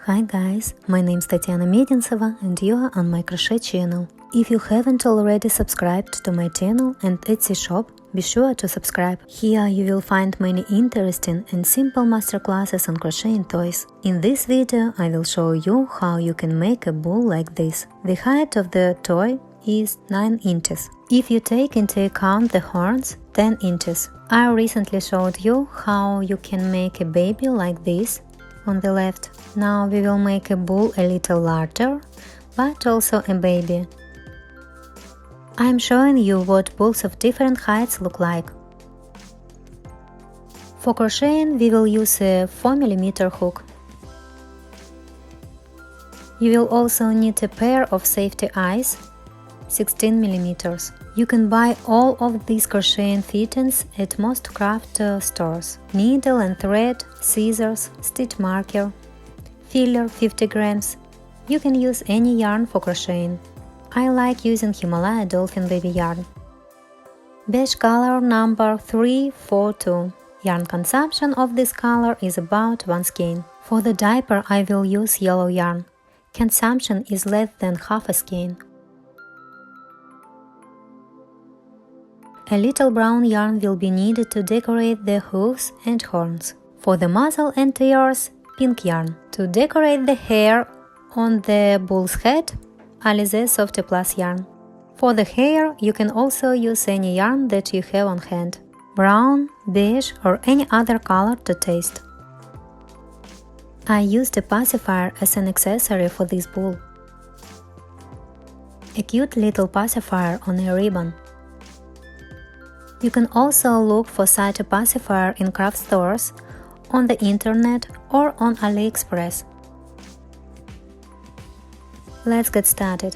Hi guys, my name is Medintseva and you are on my crochet channel. If you haven't already subscribed to my channel and Etsy shop, be sure to subscribe. Here you will find many interesting and simple masterclasses on crocheting toys. In this video I will show you how you can make a bull like this. The height of the toy is 9 inches. If you take into account the horns, 10 inches. I recently showed you how you can make a baby like this on the left. Now we will make a bull a little larger, but also a baby. I'm showing you what bulls of different heights look like. For crocheting we will use a 4mm hook. You will also need a pair of safety eyes, 16mm. You can buy all of these crocheting fittings at most craft stores. Needle and thread, scissors, stitch marker, filler 50 grams. You can use any yarn for crocheting. I like using Himalaya Dolphin Baby yarn. Beige color number 342. Yarn consumption of this color is about 1 skein. For the diaper I will use yellow yarn. Consumption is less than half a skein. A little brown yarn will be needed to decorate the hooves and horns. For the muzzle and ears, pink yarn. To decorate the hair on the bull's head, Alize Soft Plus yarn. For the hair, you can also use any yarn that you have on hand. Brown, beige or any other color to taste. I used a pacifier as an accessory for this bull. A cute little pacifier on a ribbon. You can also look for such a pacifier in craft stores, on the internet or on AliExpress. Let's get started.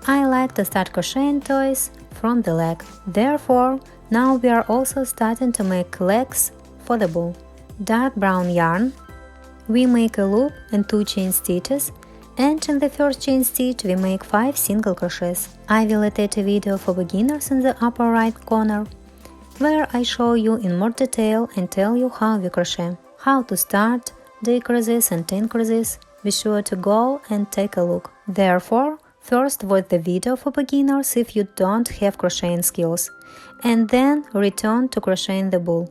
I like to start crocheting toys from the leg. Therefore, now we are also starting to make legs for the bull. Dark brown yarn. We make a loop and 2 chain stitches, and in the first chain stitch we make 5 single crochets. I will attach a video for beginners in the upper right corner, where I show you in more detail and tell you how we crochet. How to start, decreases and increases, be sure to go and take a look. Therefore, first watch the video for beginners if you don't have crocheting skills, and then return to crocheting the bull.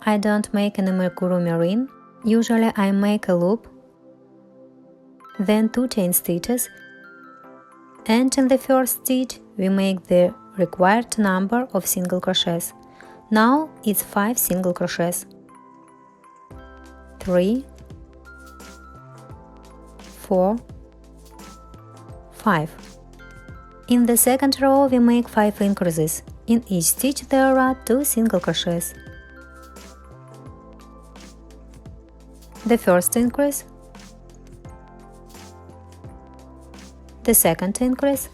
I don't make an amigurumi ring. Usually I make a loop, then 2 chain stitches, and in the first stitch we make the required number of single crochets. Now it's 5 single crochets. 3, 4, 5. In the second row we make 5 increases. In each stitch there are 2 single crochets. The first increase, the second increase,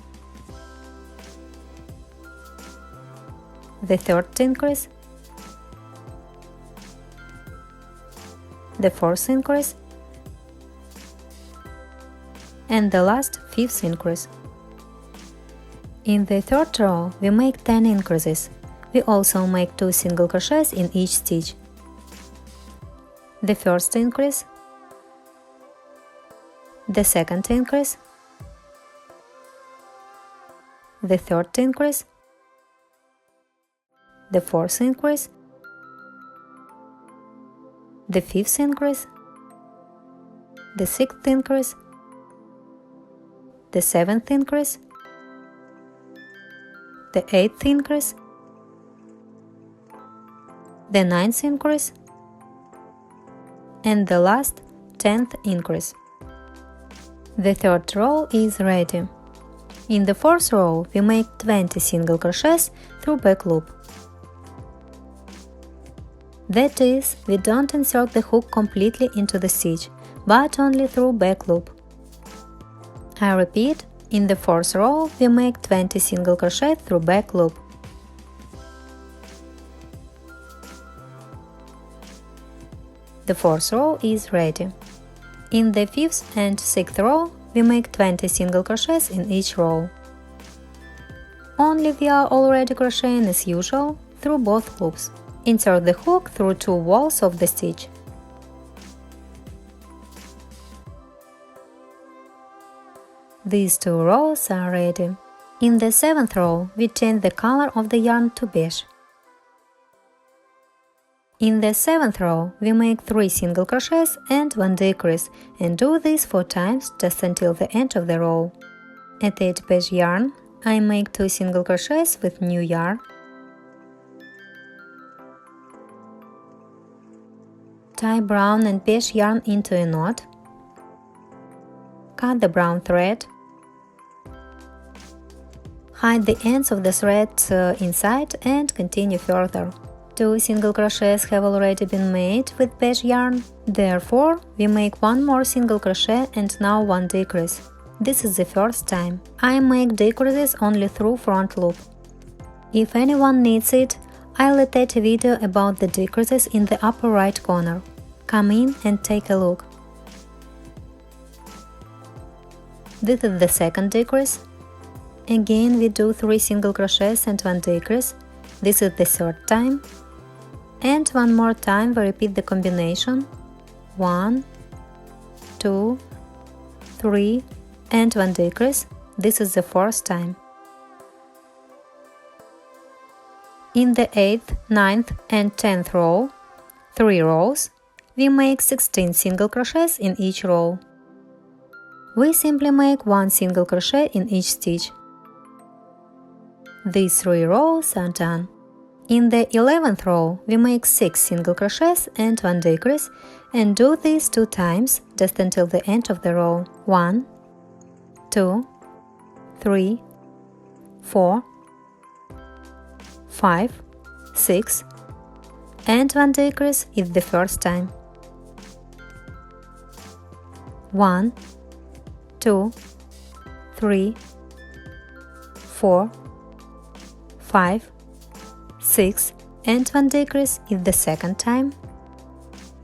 the third increase, the fourth increase, and the last 5th increase. In the third row we make 10 increases. We also make 2 single crochets in each stitch. The first increase, the second increase, the third increase, the fourth increase, the 5th increase, the 6th increase, the 7th increase, the 8th increase, the 9th increase, and the last 10th increase. The third row is ready. In the fourth row we make 20 single crochets through back loop. That is, we don't insert the hook completely into the stitch, but only through back loop. I repeat, in the fourth row we make 20 single crochets through back loop. The fourth row is ready. In the 5th and 6th row we make 20 single crochets in each row. Only we are already crocheting as usual through both loops. Insert the hook through 2 walls of the stitch. These 2 rows are ready. In the 7th row, we change the color of the yarn to beige. In the 7th row, we make 3 single crochets and 1 decrease, and do this 4 times just until the end of the row. At 8 beige yarn, I make 2 single crochets with new yarn. Tie brown and beige yarn into a knot. Cut the brown thread. Hide the ends of the thread inside and continue further. 2 single crochets have already been made with beige yarn, therefore we make 1 more single crochet and now 1 decrease. This is the first time. I make decreases only through front loop. If anyone needs it, I'll attach a video about the decreases in the upper right corner. Come in and take a look. This is the second decrease. Again we do 3 single crochets and 1 decrease. This is the third time. And 1 more time we repeat the combination. 1, 2, 3 and 1 decrease. This is the fourth time. In the 8th, 9th and 10th row, 3 rows, we make 16 single crochets in each row. We simply make 1 single crochet in each stitch. These 3 rows are done. In the 11th row, we make 6 single crochets and 1 decrease, and do this 2 times just until the end of the row. 1, 2, 3, 4, 5, 6, and 1 decrease is the first time. 1, 2, 3, 4, 5, 6 and 1 decrease is the second time.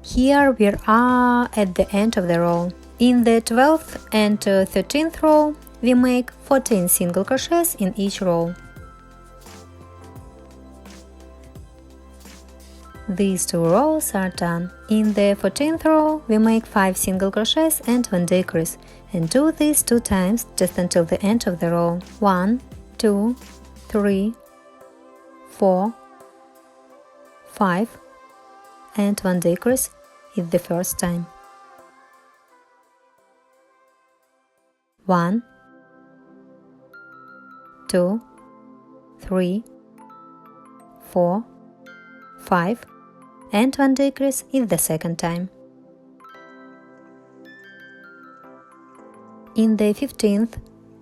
Here we are at the end of the row. In the 12th and 13th row, we make 14 single crochets in each row. These 2 rows are done. In the 14th row, we make 5 single crochets and 1 decrease, and do this 2 times just until the end of the row. 1, 2, 3, 4, 5 and 1 decrease is the first time. 1, 2, 3, 4, 5 and 1 decrease is the second time. In the 15th,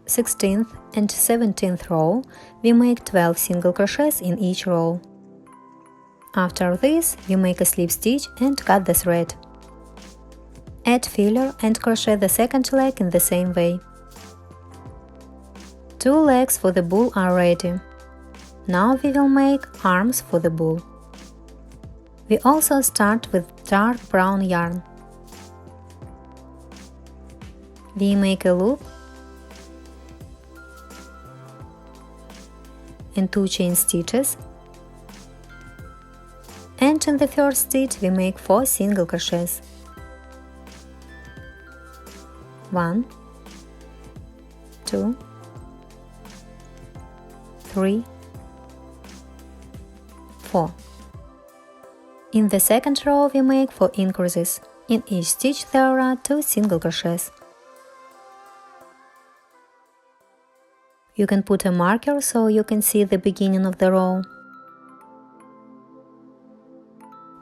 16th and 17th row, we make 12 single crochets in each row. After this, we make a slip stitch and cut the thread. Add filler and crochet the second leg in the same way. 2 legs for the bull are ready. Now we will make arms for the bull. We also start with dark brown yarn. We make a loop and 2 chain stitches, and in the first stitch we make 4 single crochets. 1, 2, 3, 4. In the second row we make 4 increases. In each stitch there are 2 single crochets. You can put a marker so you can see the beginning of the row.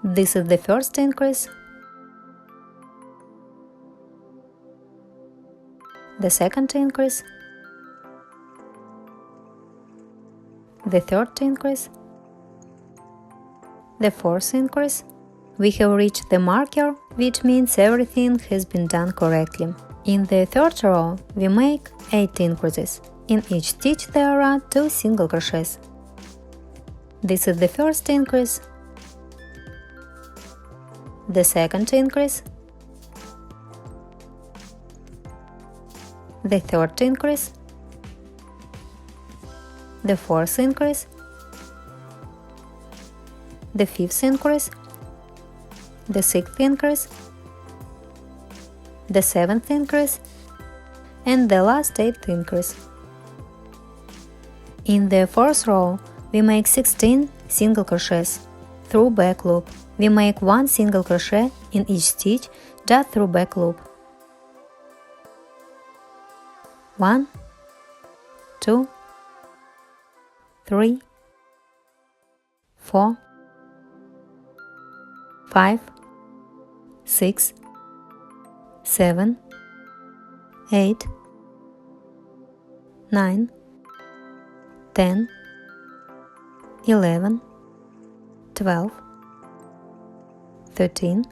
This is the first increase, the second increase, the third increase, the fourth increase. We have reached the marker, which means everything has been done correctly. In the third row, we make 8 increases. In each stitch there are 2 single crochets. This is the first increase, the second increase, the third increase, the fourth increase, the fifth increase, the sixth increase, the seventh increase, and the last 8th increase. In the 4th row, we make 16 single crochets through back loop. We make 1 single crochet in each stitch just through back loop. 1, 2, 3, 4, 5, 6, 7, 8, 9, 10, 11, 12, 13,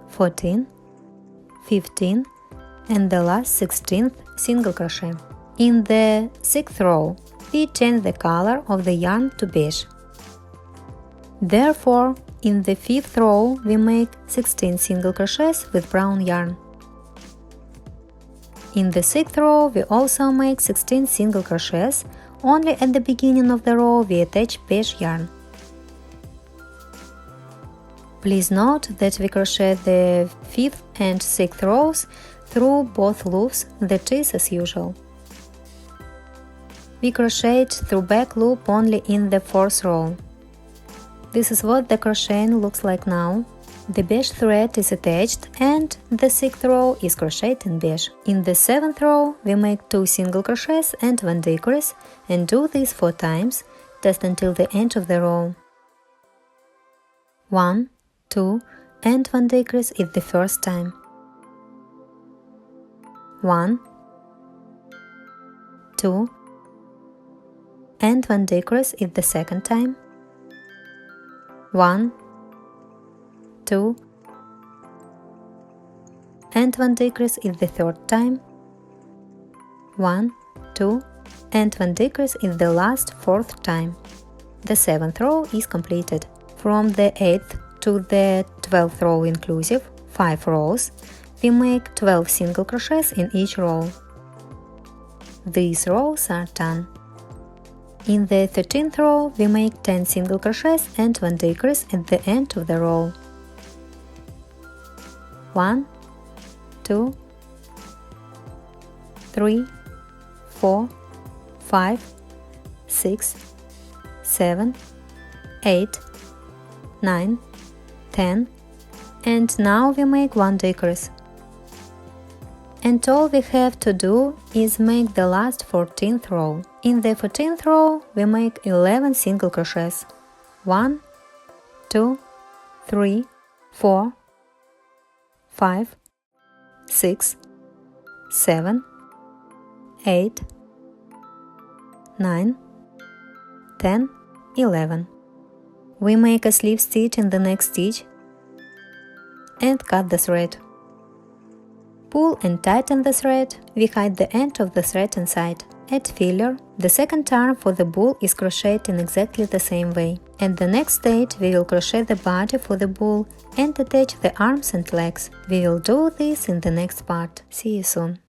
14, 15, and the last 16th single crochet. In the 6th row, we change the color of the yarn to beige. Therefore, in the 5th row, we make 16 single crochets with brown yarn. In the 6th row, we also make 16 single crochets, only at the beginning of the row we attach beige yarn. Please note that we crochet the 5th and 6th rows through both loops, that is as usual. We crochet through back loop only in the 4th row. This is what the crocheting looks like now. The beige thread is attached and the 6th row is crocheted in beige. In the 7th row, we make 2 single crochets and 1 decrease and do this 4 times, just until the end of the row. 1, 2, and 1 decrease is the first time. 1, 2, and 1 decrease is the second time. 1, 2, and 1 decrease is the third time. 1, 2, and 1 decrease is the last 4th time. The 7th row is completed. From the 8th to the 12th row inclusive, 5 rows, we make 12 single crochets in each row. These rows are done. In the 13th row, we make 10 single crochets and 1 decrease at the end of the row. 1, 2, 3, 4, 5, 6, 7, 8, 9, 10, and now we make 1 decrease. And all we have to do is make the last 14th row. In the 14th row, we make 11 single crochets. 1, 2, 3, 4, 5, 6, 7, 8, 9, 10, 11. We make a slip stitch in the next stitch and cut the thread. Pull and tighten the thread. We hide the end of the thread inside. Add filler. The second arm for the bull is crocheted in exactly the same way. At the next stage, we will crochet the body for the bull and attach the arms and legs. We will do this in the next part. See you soon!